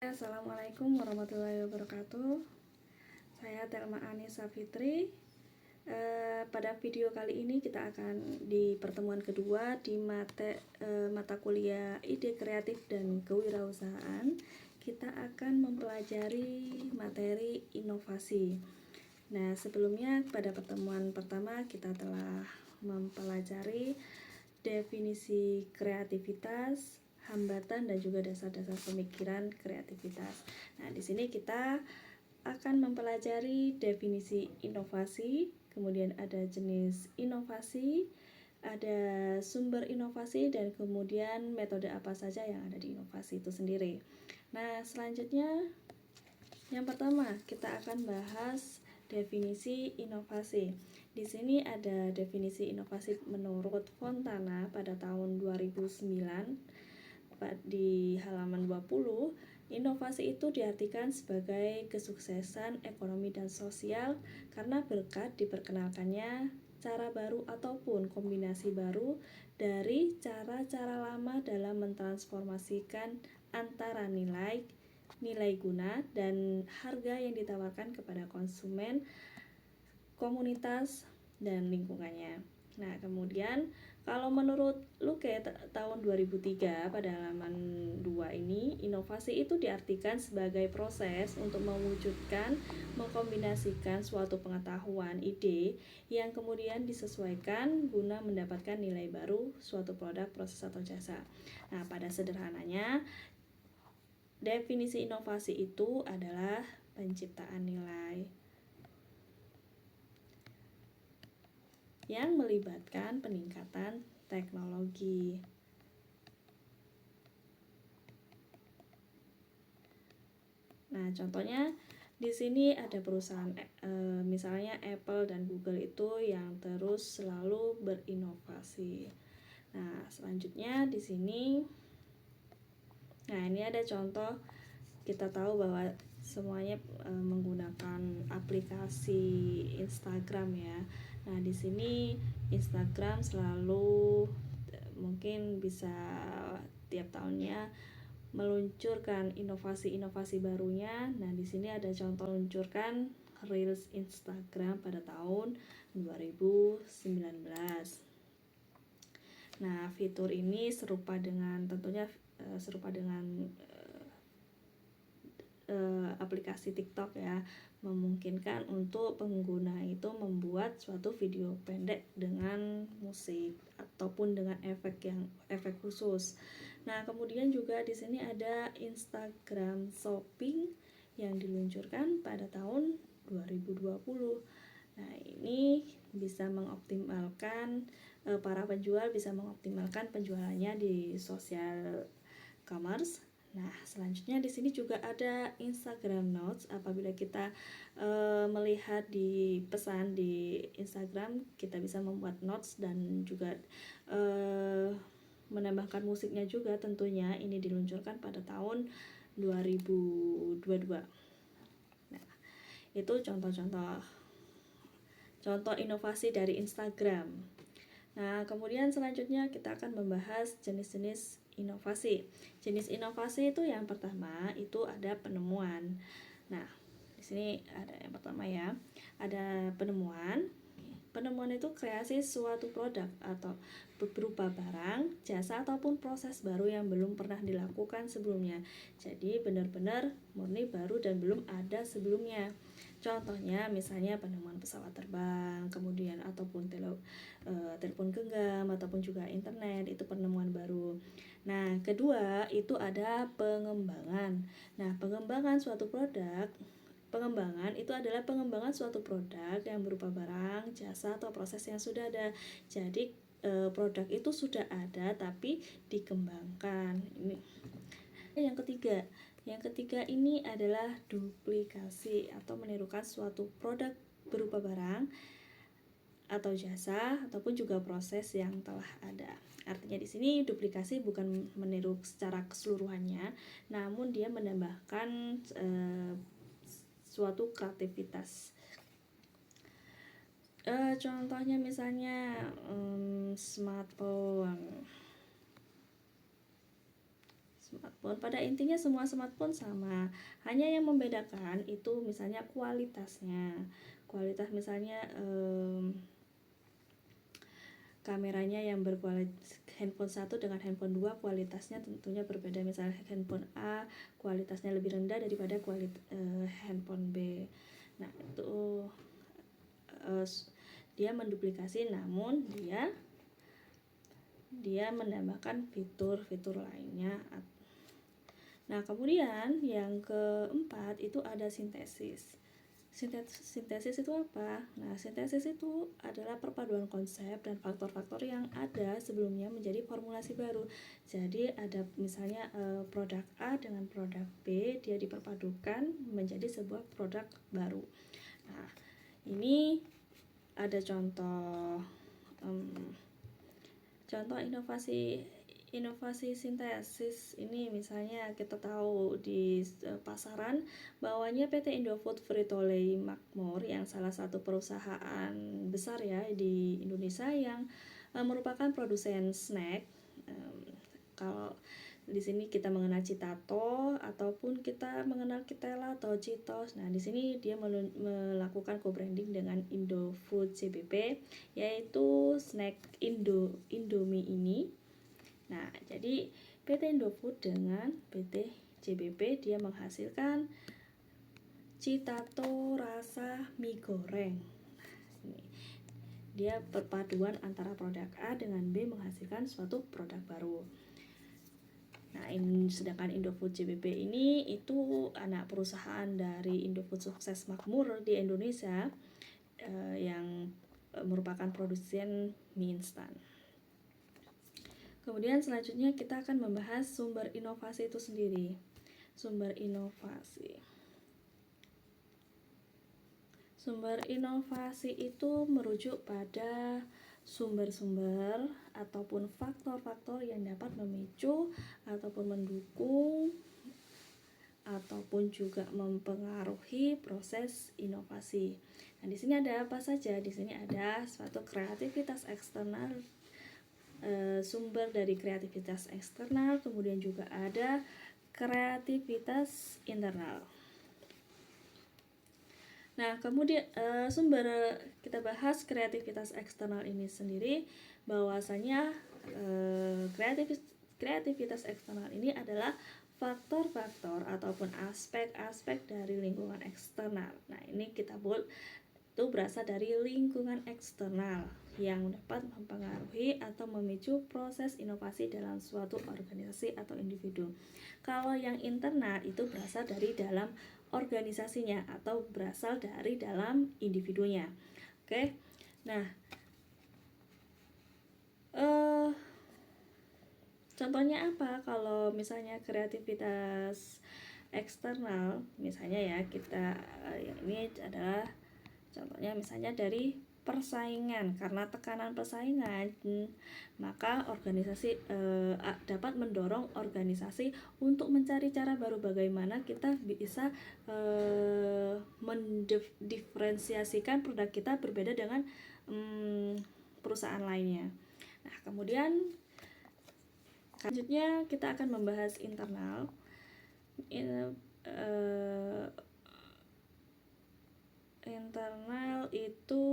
Assalamualaikum warahmatullahi wabarakatuh. Saya Telma Anissa Fitri. Pada video kali ini kita akan di pertemuan kedua di mata kuliah Ide Kreatif dan Kewirausahaan. Kita akan mempelajari materi inovasi. Nah, sebelumnya pada pertemuan pertama kita telah mempelajari definisi kreativitas, hambatan dan juga dasar-dasar pemikiran kreativitas. Nah, di sini kita akan mempelajari definisi inovasi, kemudian ada jenis inovasi, ada sumber inovasi, dan kemudian metode apa saja yang ada di inovasi itu sendiri. Nah, selanjutnya yang pertama kita akan bahas definisi inovasi. Di sini ada definisi inovasi menurut Fontana pada tahun 2009 di halaman 20. Inovasi itu diartikan sebagai kesuksesan ekonomi dan sosial karena berkat diperkenalkannya cara baru ataupun kombinasi baru dari cara-cara lama dalam mentransformasikan antara nilai guna dan harga yang ditawarkan kepada konsumen, komunitas, dan lingkungannya. Nah, kemudian kalau menurut Luke tahun 2003 pada halaman 2 ini, inovasi itu diartikan sebagai proses untuk mewujudkan, mengkombinasikan suatu pengetahuan, ide yang kemudian disesuaikan guna mendapatkan nilai baru suatu produk, proses, atau jasa. Nah, pada sederhananya, definisi inovasi itu adalah penciptaan nilai yang melibatkan peningkatan teknologi. Nah, contohnya di sini ada perusahaan misalnya Apple dan Google itu yang terus selalu berinovasi. Nah, selanjutnya di sini, nah ini ada contoh. Kita tahu bahwa semuanya menggunakan aplikasi Instagram ya. Nah, di sini Instagram selalu mungkin bisa tiap tahunnya meluncurkan inovasi-inovasi barunya. Nah, di sini ada contoh meluncurkan Reels Instagram pada tahun 2019. Nah, fitur ini serupa dengan aplikasi TikTok ya, memungkinkan untuk pengguna itu membuat suatu video pendek dengan musik ataupun dengan efek khusus. Nah, kemudian juga di sini ada Instagram Shopping yang diluncurkan pada tahun 2020. Nah, ini bisa mengoptimalkan para penjual bisa mengoptimalkan penjualannya di social commerce. Nah, selanjutnya di sini juga ada Instagram Notes. Apabila kita melihat di pesan di Instagram, kita bisa membuat notes dan juga menambahkan musiknya juga tentunya. Ini diluncurkan pada tahun 2022. Nah, itu contoh inovasi dari Instagram. Nah, kemudian selanjutnya kita akan membahas jenis-jenis inovasi. Jenis inovasi itu yang pertama itu ada penemuan. Nah, di sini ada yang pertama ya, ada penemuan. Penemuan itu kreasi suatu produk atau berupa barang, jasa ataupun proses baru yang belum pernah dilakukan sebelumnya. Jadi benar-benar murni baru dan belum ada sebelumnya. Contohnya misalnya penemuan pesawat terbang, kemudian ataupun telepon genggam ataupun juga internet, itu penemuan baru. Nah, kedua itu ada pengembangan. Nah, pengembangan itu adalah pengembangan suatu produk yang berupa barang, jasa atau proses yang sudah ada. Jadi produk itu sudah ada tapi dikembangkan. Ini yang ketiga ini adalah duplikasi atau menirukan suatu produk berupa barang atau jasa ataupun juga proses yang telah ada. Artinya di sini duplikasi bukan meniru secara keseluruhannya, namun dia menambahkan suatu kreativitas. Contohnya misalnya smartphone. Pada intinya semua smartphone sama, hanya yang membedakan itu misalnya kualitasnya. Kualitas misalnya kameranya yang berkualitas, handphone 1 dengan handphone 2 kualitasnya tentunya berbeda. Misalnya handphone A kualitasnya lebih rendah daripada handphone B. Nah, itu dia menduplikasi, namun dia menambahkan fitur-fitur lainnya. Nah, kemudian yang keempat itu ada sintesis. Sintesis itu apa? Nah, sintesis itu adalah perpaduan konsep dan faktor-faktor yang ada sebelumnya menjadi formulasi baru. Jadi ada misalnya produk A dengan produk B, dia diperpadukan menjadi sebuah produk baru. Nah, ini ada contoh inovasi sintesis ini. Misalnya kita tahu di pasaran bahwanya PT Indofood Frito-Lay Makmur yang salah satu perusahaan besar ya di Indonesia yang merupakan produsen snack. Kalau di sini kita mengenal Citato ataupun kita mengenal Kitela atau Citos. Nah, di sini dia melakukan co-branding dengan Indofood CBP, yaitu snack Indomie ini. Nah, jadi PT Indofood dengan PT CBP dia menghasilkan Citato rasa mie goreng. Nah, dia perpaduan antara produk A dengan B menghasilkan suatu produk baru. Nah, sedangkan Indofood CBP ini itu anak perusahaan dari Indofood Sukses Makmur di Indonesia yang merupakan produsen mie instan. Kemudian selanjutnya kita akan membahas sumber inovasi itu sendiri. Sumber inovasi itu merujuk pada sumber-sumber ataupun faktor-faktor yang dapat memicu ataupun mendukung ataupun juga mempengaruhi proses inovasi. Nah, di sini ada apa saja? Di sini ada suatu kreativitas eksternal, sumber dari kreativitas eksternal, kemudian juga ada kreativitas internal. Nah, kemudian kita bahas kreativitas eksternal ini sendiri, bahwasanya kreativitas eksternal ini adalah faktor-faktor ataupun aspek-aspek dari lingkungan eksternal. Nah, ini kita itu berasal dari lingkungan eksternal yang dapat mempengaruhi atau memicu proses inovasi dalam suatu organisasi atau individu. Kalau yang internal itu berasal dari dalam organisasinya atau berasal dari dalam individunya. Oke. Nah, contohnya apa? Kalau misalnya kreativitas eksternal, misalnya ya kita ini adalah contohnya misalnya dari persaingan. Karena tekanan persaingan, maka organisasi dapat mendorong organisasi untuk mencari cara baru bagaimana kita bisa mendiferensiasikan produk kita berbeda dengan perusahaan lainnya. Nah, kemudian selanjutnya kita akan membahas internal. Internal itu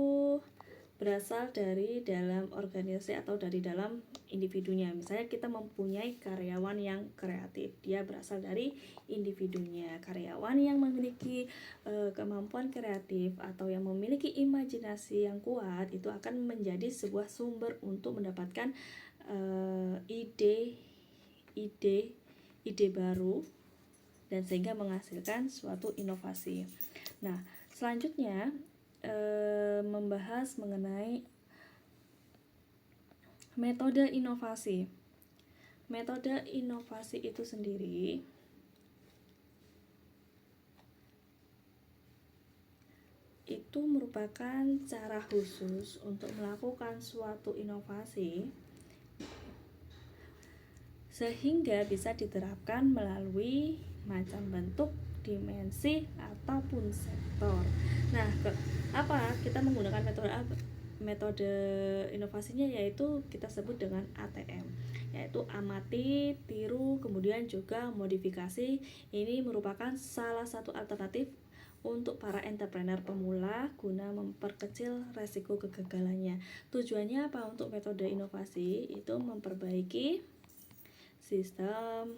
berasal dari dalam organisasi atau dari dalam individunya. Misalnya kita mempunyai karyawan yang kreatif, dia berasal dari individunya. Karyawan yang memiliki kemampuan kreatif atau yang memiliki imajinasi yang kuat itu akan menjadi sebuah sumber untuk mendapatkan ide baru dan sehingga menghasilkan suatu inovasi. Nah, selanjutnya membahas mengenai metode inovasi. Metode inovasi itu sendiri itu merupakan cara khusus untuk melakukan suatu inovasi sehingga bisa diterapkan melalui macam bentuk, dimensi ataupun sektor. Nah, kita menggunakan metode inovasinya yaitu kita sebut dengan ATM. yaitu amati, tiru, kemudian juga modifikasi. Ini merupakan salah satu alternatif untuk para entrepreneur pemula guna memperkecil resiko kegagalannya. Tujuannya apa? Untuk metode inovasi itu memperbaiki sistem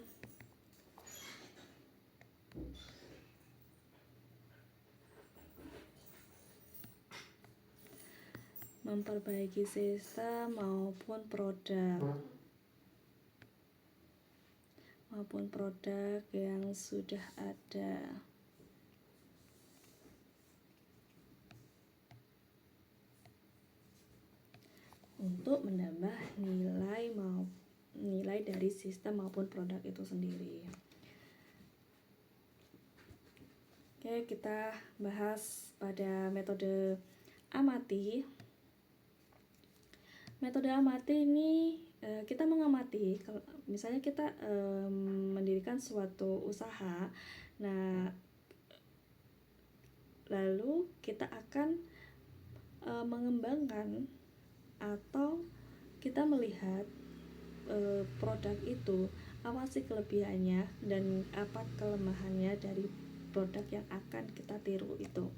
maupun produk yang sudah ada. Untuk menambah nilai dari sistem maupun produk itu sendiri. Oke, kita bahas pada metode amati. Metode amati ini kita mengamati, misalnya kita mendirikan suatu usaha. Nah, lalu kita akan mengembangkan atau kita melihat produk itu apa sih kelebihannya dan apa kelemahannya dari produk yang akan kita tiru itu.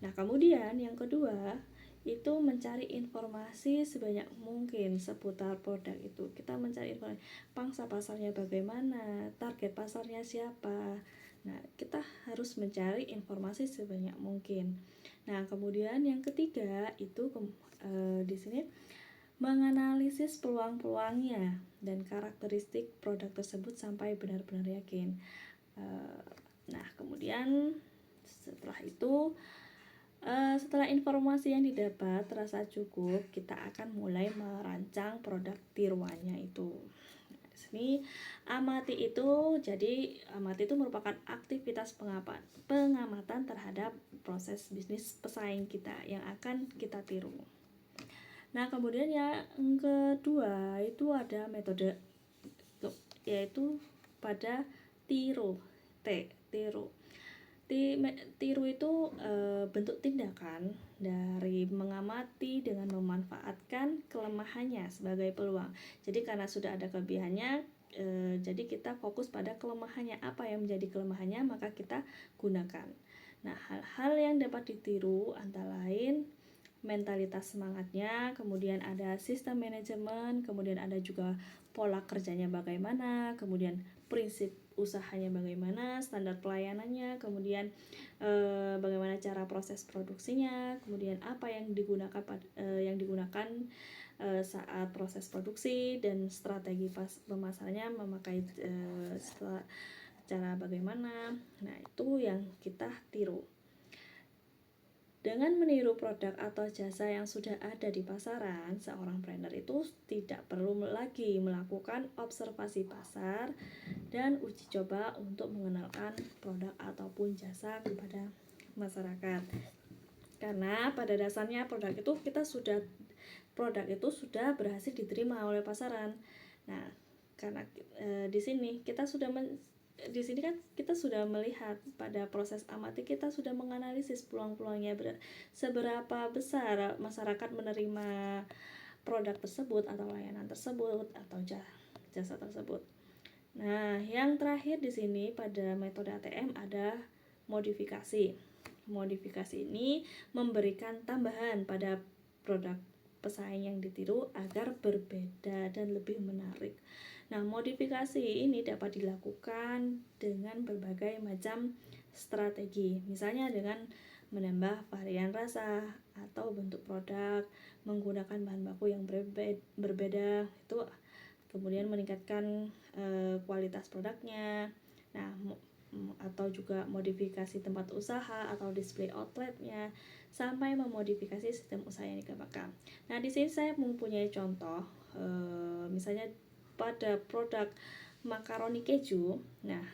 Nah, kemudian yang kedua itu mencari informasi sebanyak mungkin seputar produk itu. Kita mencari informasi pangsa pasarnya bagaimana, target pasarnya siapa. Nah, kita harus mencari informasi sebanyak mungkin. Nah, kemudian yang ketiga itu di sini menganalisis peluang-peluangnya dan karakteristik produk tersebut sampai benar-benar yakin. Nah, kemudian setelah informasi yang didapat terasa cukup, kita akan mulai merancang produk tiruannya itu. Nah, di sini amati itu merupakan aktivitas pengamatan terhadap proses bisnis pesaing kita yang akan kita tiru. Nah, kemudian yang kedua itu ada metode yaitu pada tiru. Tiru itu bentuk tindakan dari mengamati dengan memanfaatkan kelemahannya sebagai peluang. Jadi karena sudah ada kelebihannya, jadi kita fokus pada kelemahannya. Apa yang menjadi kelemahannya maka kita gunakan. Nah, hal-hal yang dapat ditiru antara lain mentalitas semangatnya, kemudian ada sistem manajemen, kemudian ada juga pola kerjanya bagaimana, kemudian prinsip usahanya bagaimana, standar pelayanannya, kemudian bagaimana cara proses produksinya, kemudian apa yang digunakan saat proses produksi, dan strategi pemasarannya memakai cara bagaimana. Nah, itu yang kita tiru. Dengan meniru produk atau jasa yang sudah ada di pasaran, seorang trainer itu tidak perlu lagi melakukan observasi pasar dan uji coba untuk mengenalkan produk ataupun jasa kepada masyarakat. Karena pada dasarnya produk itu sudah berhasil diterima oleh pasaran. Nah, karena di sini kan kita sudah melihat pada proses amati, kita sudah menganalisis peluang-peluangnya, seberapa besar masyarakat menerima produk tersebut atau layanan tersebut atau jasa tersebut. Nah, yang terakhir di sini pada metode ATM ada modifikasi. Modifikasi ini memberikan tambahan pada produk pesaing yang ditiru agar berbeda dan lebih menarik. Nah, modifikasi ini dapat dilakukan dengan berbagai macam strategi, misalnya dengan menambah varian rasa atau bentuk produk, menggunakan bahan baku yang berbeda, itu kemudian meningkatkan kualitas produknya. Nah, atau juga modifikasi tempat usaha atau display outletnya, sampai memodifikasi sistem usaha yang dikembangkan. Nah, di sini saya mempunyai contoh, misalnya pada produk makaroni keju. Nah,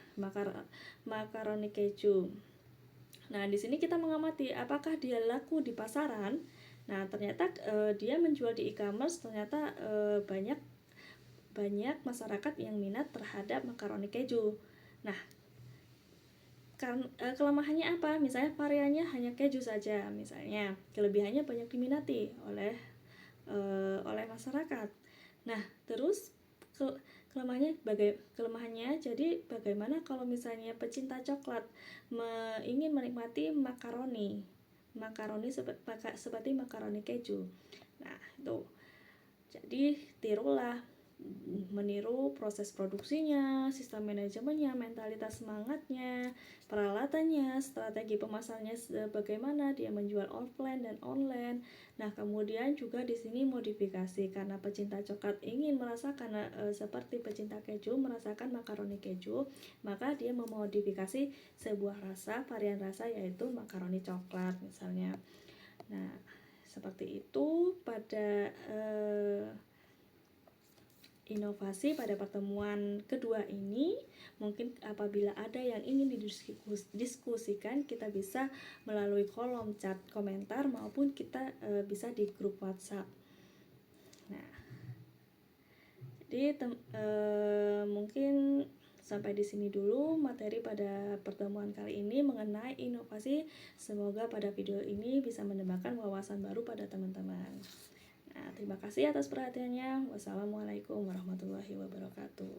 makaroni keju. Nah, di sini kita mengamati apakah dia laku di pasaran. Nah, ternyata dia menjual di e-commerce, ternyata banyak masyarakat yang minat terhadap makaroni keju. Nah, kelemahannya apa? Misalnya variannya hanya keju saja, misalnya. Kelebihannya banyak diminati oleh masyarakat. Nah, terus kelemahannya, jadi bagaimana kalau misalnya pecinta coklat ingin menikmati makaroni seperti makaroni keju. Nah, itu. Jadi tirulah, meniru proses produksinya, sistem manajemennya, mentalitas semangatnya, peralatannya, strategi pemasarannya bagaimana dia menjual offline dan online. Nah, kemudian juga di sini modifikasi karena pecinta coklat ingin merasakan seperti pecinta keju merasakan makaroni keju, maka dia memodifikasi sebuah varian rasa yaitu makaroni coklat misalnya. Nah, seperti itu pada inovasi pada pertemuan kedua ini. Mungkin apabila ada yang ingin didiskusikan, kita bisa melalui kolom chat komentar maupun kita bisa di grup WhatsApp. Nah, jadi mungkin sampai di sini dulu materi pada pertemuan kali ini mengenai inovasi. Semoga pada video ini bisa menambahkan wawasan baru pada teman-teman. Nah, terima kasih atas perhatiannya. Wassalamualaikum warahmatullahi wabarakatuh.